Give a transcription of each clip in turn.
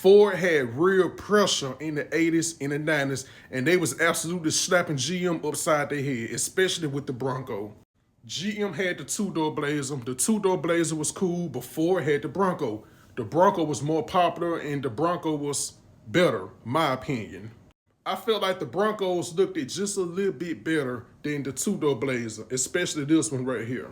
Ford had real pressure in the 80s and the 90s, and they was absolutely slapping GM upside their head, especially with the Bronco. GM had the two-door Blazer. The two-door Blazer was cool, but Ford had the Bronco. The Bronco was more popular, and the Bronco was better, my opinion. I felt like the Broncos looked it just a little bit better than the two-door Blazer, especially this one right here.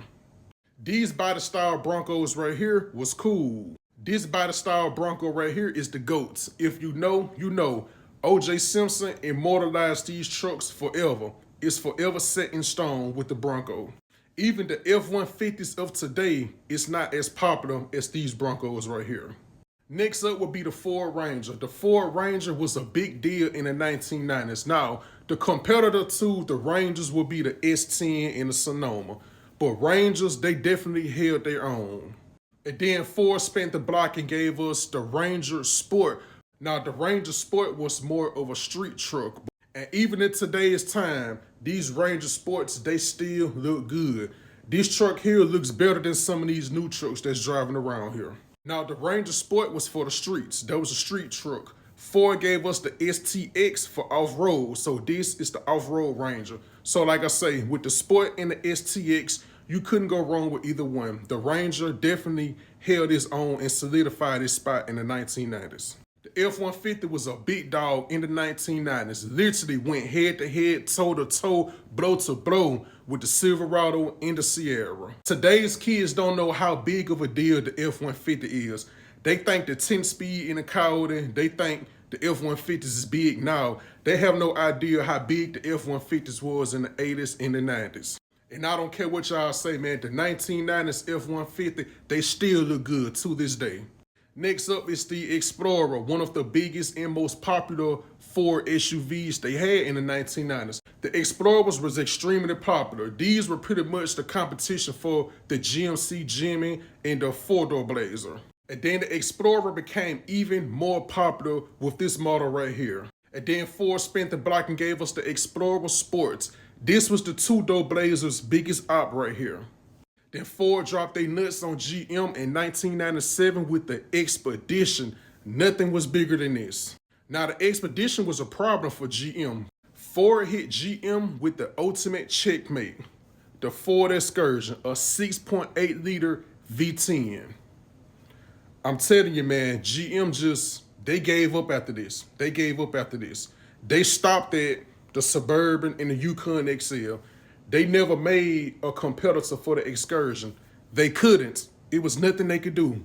These body style Broncos right here was cool. This body style Bronco right here is the GOATs. If you know, you know. O.J. Simpson immortalized these trucks forever. It's forever set in stone with the Bronco. Even the F-150s of today is not as popular as these Broncos right here. Next up would be the Ford Ranger. The Ford Ranger was a big deal in the 1990s. Now, the competitor to the Rangers would be the S10 and the Sonoma. But Rangers, they definitely held their own. And then Ford spent the block and gave us the Ranger Sport. Now, the Ranger Sport was more of a street truck. And even in today's time, these Ranger Sports, they still look good. This truck here looks better than some of these new trucks that's driving around here. Now, the Ranger Sport was for the streets. That was a street truck. Ford gave us the STX for off-road. So this is the off-road Ranger. So like I say, with the Sport and the STX, you couldn't go wrong with either one. The Ranger definitely held its own and solidified its spot in the 1990s. The F-150 was a big dog in the 1990s. Literally went head-to-head, toe-to-toe, blow-to-blow with the Silverado and the Sierra. Today's kids don't know how big of a deal the F-150 is. They think the 10-speed in the Coyote, they think the F-150s is big now. They have no idea how big the F-150s was in the 80s and the 90s. And I don't care what y'all say, man, the 1990s F-150, they still look good to this day. Next up is the Explorer, one of the biggest and most popular Ford SUVs they had in the 1990s. The Explorers was extremely popular. These were pretty much the competition for the GMC Jimmy and the four-door Blazer. And then the Explorer became even more popular with this model right here. And then Ford spent the block and gave us the Explorer Sports. This was the two-door Blazer's biggest op right here. Then Ford dropped their nuts on GM in 1997 with the Expedition. Nothing was bigger than this. Now, the Expedition was a problem for GM. Ford hit GM with the ultimate checkmate. The Ford Excursion, a 6.8-liter V10. I'm telling you, man, GM they gave up after this. They gave up after this. They stopped at the Suburban and the Yukon XL. They never made a competitor for the Excursion. They couldn't. It was nothing they could do.